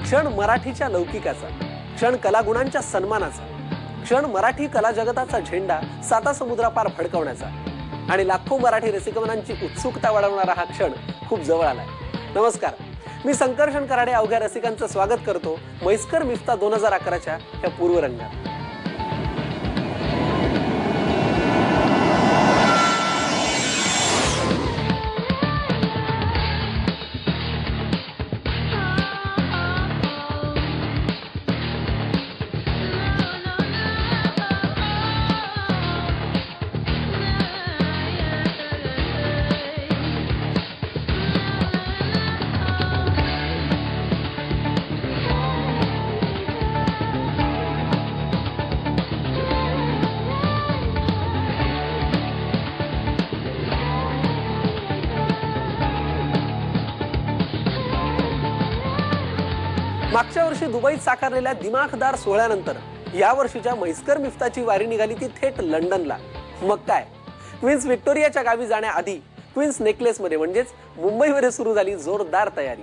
क्षण मराठीच्या लौकिकाचा, क्षण कलागुणांच्या सन्मानाचा, क्षण मराठी कला जगताचा झेंडा साता समुद्रापार फडकवण्याचा आणि लाखो मराठी रसिकमनांची उत्सुकता वाढवणारा हा क्षण खूप जवळ आलाय. नमस्कार, मी संकर्षण कराडे अवघ्या रसिकांचं स्वागत करतो म्हैसकर मिफ्ता 2011च्या ह्या पूर्वरंगात. मागच्या वर्षी दुबईत साकारलेल्या दिमाखदार सोहळ्यानंतर या वर्षीच्या म्हैसकर मिफ्ताची वारी निघाली ती थेट लंडनला. मग काय, क्वीन्स व्हिक्टोरियाच्या गावी जाण्याआधी क्वीन्स नेकलेस मध्ये म्हणजेच मुंबईमध्ये सुरू झाली जोरदार तयारी.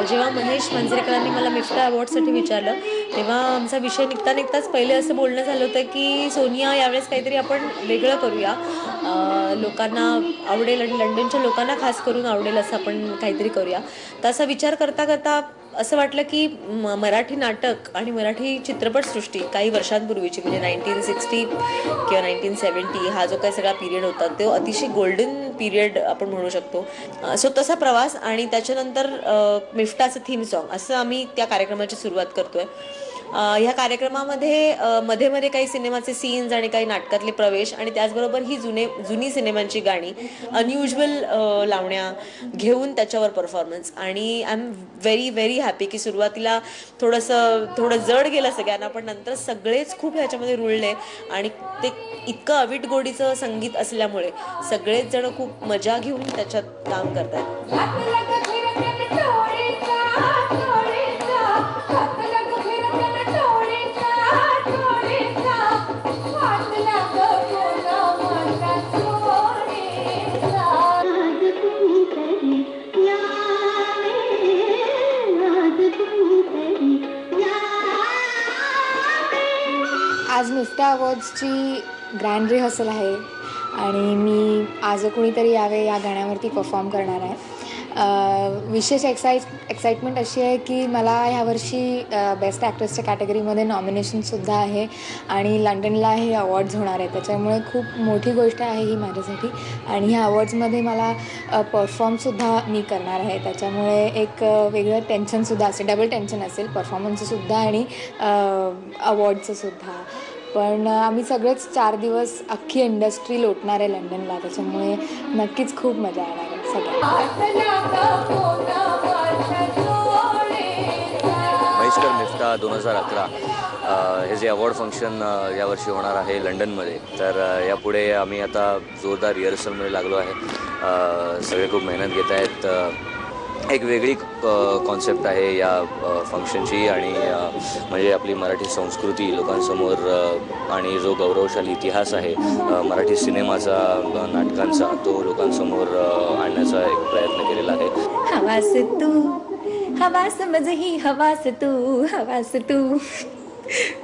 जेव्हा महेश मांजरेकरांनी मला मिफ्ता अवॉर्डसाठी विचारलं तेव्हा आमचा विषय निघताच पहिले असं बोलणं झालं होतं की सोनिया यावेळेस काहीतरी आपण वेगळं करूया, लोकांना आवडेल आणि लंडनच्या लोकांना खास करून आवडेल असं आपण काहीतरी करूया. तर असा विचार करता करता असं वाटलं की मराठी नाटक आणि मराठी चित्रपटसृष्टी काही वर्षांपूर्वीची म्हणजे 1960 किंवा 1970 हा जो काही सगळा पिरियड होता तो अतिशय गोल्डन पिरियड आपण म्हणू शकतो. सो तसा प्रवास आणि त्याच्यानंतर मिफ्ताचं थीम सॉन्ग असं आम्ही त्या कार्यक्रमाची सुरुवात करतोय. ह्या कार्यक्रमामध्ये मध्ये मध्ये काही सिनेमाचे सीन्स आणि काही नाटकातले प्रवेश आणि त्याचबरोबर ही जुनी सिनेमांची गाणी अनयुज्युअल लावण्या घेऊन त्याच्यावर परफॉर्मन्स. आणि I am very very happy की सुरुवातीला थोडं जड गेलं सगळ्यांना, पण नंतर सगळेच खूप ह्याच्यामध्ये रुळले आणि ते इतकं अवीट गोडीचं संगीत असल्यामुळे सगळेच जण खूप मजा घेऊन त्याच्यात काम करतात. आज मिफ्ता अवॉर्ड्सची ग्रँड रिहर्सल आहे आणि मी आज कुणीतरी यावे या गाण्यावरती परफॉर्म करणार आहे. विशेष एक्साइटमेंट अशी आहे की मला ह्यावर्षी बेस्ट ॲक्ट्रेसच्या कॅटेगरीमध्ये नॉमिनेशनसुद्धा आहे आणि लंडनला हे अवॉर्ड्स होणार आहे. त्याच्यामुळे खूप मोठी गोष्ट आहे ही माझ्यासाठी आणि ह्या अवॉर्ड्समध्ये मला परफॉर्मसुद्धा मी करणार आहे. त्याच्यामुळे एक वेगळं टेन्शनसुद्धा असेल, डबल टेन्शन असेल, परफॉर्मन्सचंसुद्धा आणि अवॉर्डचंसुद्धा. पण आम्ही सगळेच 4 दिवस अख्खी इंडस्ट्री लोटणार आहे लंडनला, त्याच्यामुळे नक्कीच खूप मजा येणार आहे म्हैसकर मिफ्ता 2011 हे जे अवॉर्ड फंक्शन यावर्षी होणार आहे लंडनमध्ये, तर यापुढे आम्ही आता जोरदार रिहर्सलमध्ये लागलो आहे. सगळे खूप मेहनत घेत आहेत. एक वेगळी कॉन्सेप्ट आहे या फंक्शनची आणि म्हणजे आपली मराठी संस्कृती लोकांसमोर आणि जो गौरवशाली इतिहास आहे मराठी सिनेमाचा, नाटकांचा, तो लोकांसमोर आणण्याचा एक प्रयत्न केलेला आहे. हवास तू हवास मजही हवास तू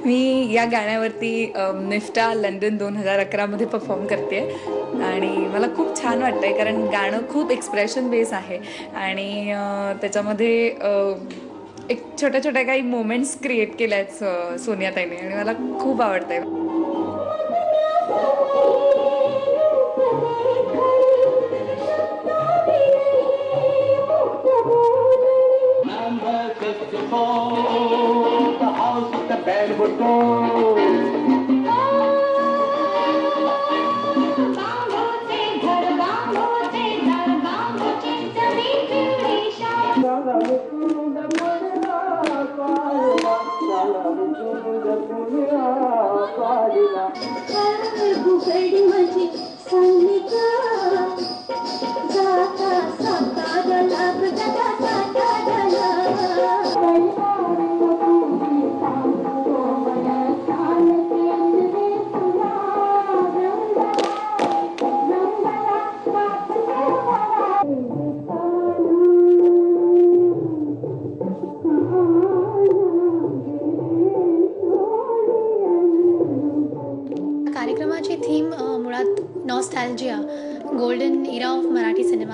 मी या गाण्यावरती मिफ्ता लंडन 2011मध्ये परफॉर्म करते आणि मला खूप छान वाटतं आहे कारण गाणं खूप एक्सप्रेशन बेस आहे आणि त्याच्यामध्ये एक छोट्या काही मोमेंट्स क्रिएट केल्या आहेत सोनियाताईने आणि मला खूप आवडतं आहे.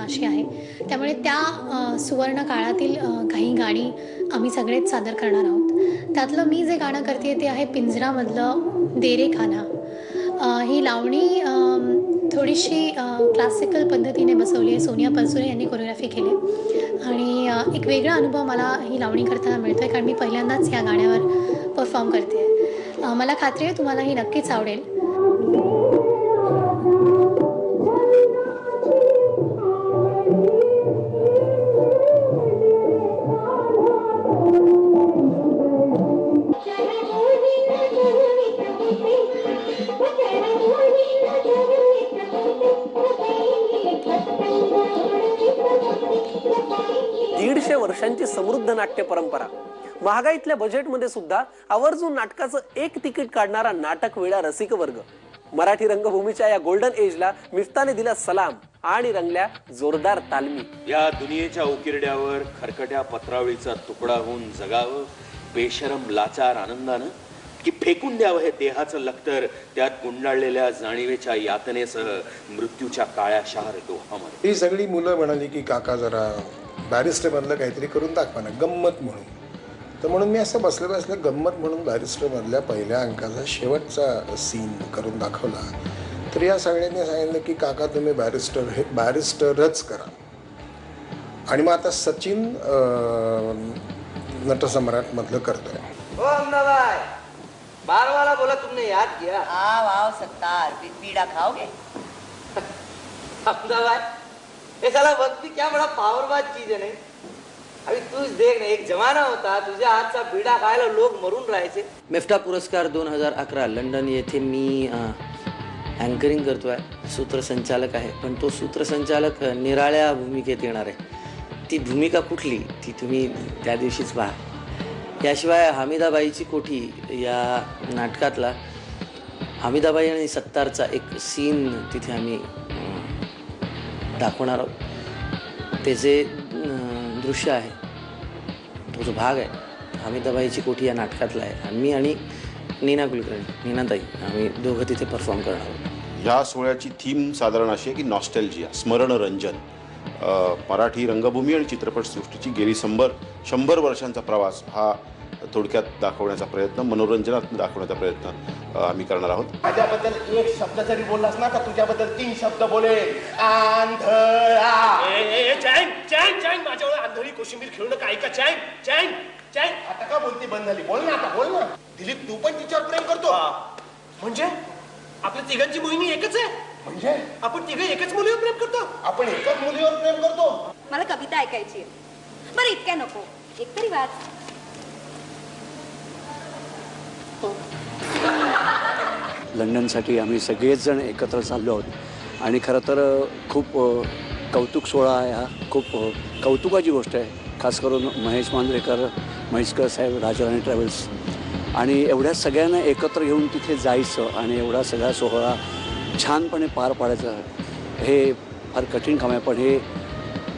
अशी आहे. त्यामुळे त्या सुवर्ण काळातील काही गाणी आम्ही सगळेच सादर करणार आहोत. त्यातलं मी जे गाणं करते ते आहे पिंजरामधलं दे रे कान्हा. ही लावणी थोडीशी क्लासिकल पद्धतीने बसवली आहे. सोनिया परसुरे यांनी कोरिओग्राफी केली आणि एक वेगळा अनुभव मला ही लावणी करताना मिळतो आहे, कारण मी पहिल्यांदाच या गाण्यावर परफॉर्म करते आहे. मला खात्री आहे तुम्हाला ही नक्कीच आवडेल. दीडशे वर्षांची समृद्ध नाट्य परंपरा, महागाईतल्या बजेटमध्ये सुद्धा आवर्जून नाटकाचं एक तिकीट काढणारा नाटक वेळा रसिक वर्ग. मराठी रंगभूमीच्या या गोल्डन एजला मिफ्ताने दिला सलाम आणि रंगल्या जोरदार तालमी. या दुनियेच्या उकिरड्यावर खरकट्या पत्रावळीचा तुकडा होऊन जगावं बेशरम लाचार आनंदानं, की फेकून द्यावं हे देहाचं लक्तर त्यात गुंडाळलेल्या जाणीवेच्या यातनेसह मृत्यूच्या काळ्या शहार डोहामध्ये. ही सगळी मुलं म्हणाली की काका जरा बॅरिस्टरमधलं काहीतरी करून दाखवा ना, गंमत म्हणून. तर म्हणून मी असं बसल्या बसल्या गंमत म्हणून बॅरिस्टरमधल्या पहिल्या अंकाचा शेवटचा सीन करून दाखवला. तर या सगळ्यांनी सांगितलं की काका तुम्ही बॅरिस्टरच करा. आणि मग आता सचिन नटसम्राटमधलं करतोय. बार वाला बोला तुमने याद किया. हाँ वाओ सत्तार, पीड़ा खाओगे? अहमदाबाद ये साला वक्त भी क्या बड़ा पावरबाज चीज है. नहीं अभी तूच देख ना, एक जमाना होता तुझ्या हातचा बिडा खायला लोक मरून राहायचे. मिफ्ता पुरस्कार 2011 लंडन येथे मी अँकरिंग करतो आहे, सूत्रसंचालक आहे. पण तो सूत्रसंचालक निराळ्या भूमिकेत येणार आहे. ती भूमिका कुठली ती तुम्ही त्या दिवशीच पहा. याशिवाय हमीदाबाईची कोठी या नाटकातला हमीदाबाई आणि सत्तारचा एक सीन तिथे आम्ही दाखवणार आहोत. ते जे दृश्य आहे तो जो भाग आहे हमीदाबाईची कोठी या नाटकातला आहे. आणि मी आणि नीना कुलकर्णी, नीनाताई, आम्ही दोघं तिथे परफॉर्म करणार आहोत. या सोहळ्याची थीम साधारण अशी आहे की नॉस्टॅल्जिया, स्मरणरंजन. मराठी रंगभूमी आणि चित्रपटसृष्टीची गेली 100 वर्षांचा प्रवास हा थोडक्यात दाखवण्याचा प्रयत्न, मनोरंजनात दाखवण्याचा प्रयत्न आम्ही करणार आहोत. माझ्याबद्दल एक शब्द जरी बोललास ना तर तुझ्याबद्दल 3 शब्द बोलेल. आंधळा. माझ्यावर आंधळी कोशिंबीर खेळू नका. ऐका चॅन चॅन चॅन. आता का बोलती बंद झाली? बोल ना आता, बोल ना. दिलीप तू पण तिच्यावर प्रेम करतो? म्हणजे आपल्या तिघांची मोहिनी एकच आहे. म्हणजे आपण तिघं एकच मुलीवर प्रेम करतो? आपण एकच मुलीवर प्रेम करतो? मला कविता ऐकायची. बरं इतक्या नको, एक तरी वाच. लंडनसाठी आम्ही सगळेच जण एकत्र चाललो आहोत आणि खरं तर खूप कौतुक सोहळा आहे हा. खूप कौतुकाची गोष्ट आहे. खास करून महेश मांजरेकर, म्हैसकर साहेब, राजाराणी ट्रॅव्हल्स आणि एवढ्या सगळ्यांना एकत्र घेऊन तिथे जायचं आणि एवढा सगळा सोहळा छानपणे पार पाडायचं हे फार कठीण काम आहे. पण हे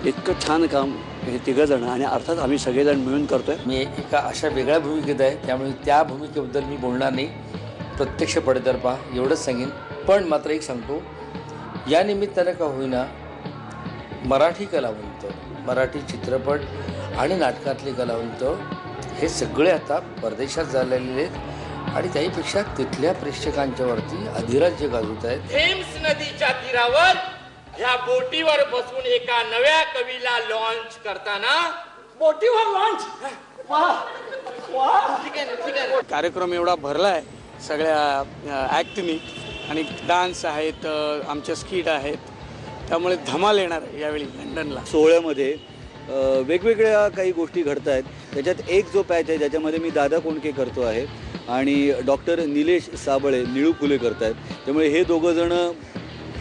इतकं छान काम हे तिघंजणं आणि अर्थात आम्ही सगळेजण मिळून करतो आहे. मी एका अशा वेगळ्या भूमिकेत आहे, त्यामुळे त्या भूमिकेबद्दल मी बोलणार नाही. प्रत्यक्ष पडद्यावर पहा एवढंच सांगेन. पण मात्र एक सांगतो, या निमित्तानं का होईना मराठी कलावंत, मराठी चित्रपट आणि नाटकातले कलावंत हे सगळे आता परदेशात झालेले आहेत आणि त्याहीपेक्षा तिथल्या प्रेक्षकांच्यावरती अधिराज्य गाजवत आहेत. थेम्स नदीच्या तीरावर ह्या बोटीवर बसून एका नव्या कवीला लॉन्च करताना. बोटीवर लॉन्च. ठीक आहे. कार्यक्रम एवढा भरला आहे सगळ्या ॲक्टनी आणि डान्स आहेत, आमच्या स्किट आहेत, त्यामुळे धमाल येणार आहे यावेळी लंडनला. सोहळ्यामध्ये वेगवेगळ्या काही गोष्टी घडत आहेत. त्याच्यात एक जो पॅच आहे ज्याच्यामध्ये मी दादा कोंडके करतो आहे आणि डॉक्टर निलेश साबळे निळू फुले करत आहेत. त्यामुळे हे दोघं जण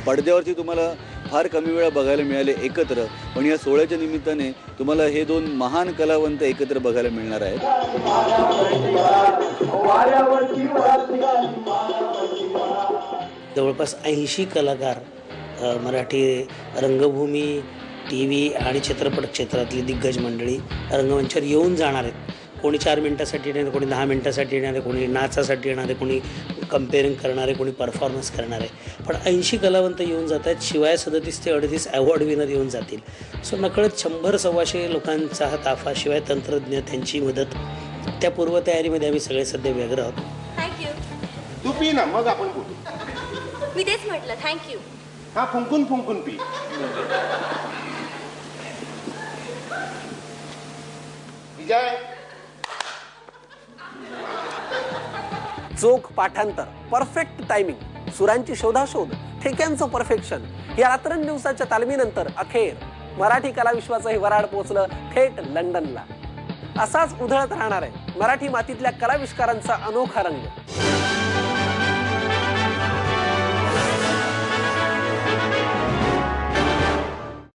पडद्यावरती तुम्हाला फार कमी वेळा बघायला मिळाले एकत्र, पण या सोहळ्याच्या निमित्ताने तुम्हाला हे 2 महान कलावंत एकत्र बघायला मिळणार आहेत. जवळपास 80 कलाकार मराठी रंगभूमी, TV आणि चित्रपट क्षेत्रातली दिग्गज मंडळी रंगमंचावर येऊन जाणार आहेत. कोणी 4 मिनिटासाठी येणार, कोणी 10 मिनिटासाठी येणार आहे, कोणी नाचासाठी येणार आहे, कोणी कम्पेअरिंग करणार आहे, कोणी परफॉर्मन्स करणार आहे. पण 80 कलावंत येऊन जात आहेत, शिवाय 37 ते 38 अवॉर्ड विनर येऊन जातील. सो नकळत 100-125 लोकांचा हा ताफा, शिवाय तंत्रज्ञ, त्यांची मदत, त्या पूर्वतयारीमध्ये आम्ही सगळे सध्या व्यग्र आहोत. थँक्यू. तू पी ना, मग आपण बोलू. मी तेच म्हटलं, थँक्यू. हा, फुंकून फुंकून पी. विजय. चोख पाठांतर, परफेक्ट टायमिंग, सुरांची शोधाशोध, ठेक्यांचं परफेक्शन, या रात्रंदिवसाच्या तालमीनंतर अखेर मराठी कला विश्वाचं हे वराड पोचलं थेट लंडनला. असाच उधळत राहणार आहे मराठी मातीतल्या कलाविष्कारांचा अनोखा रंग.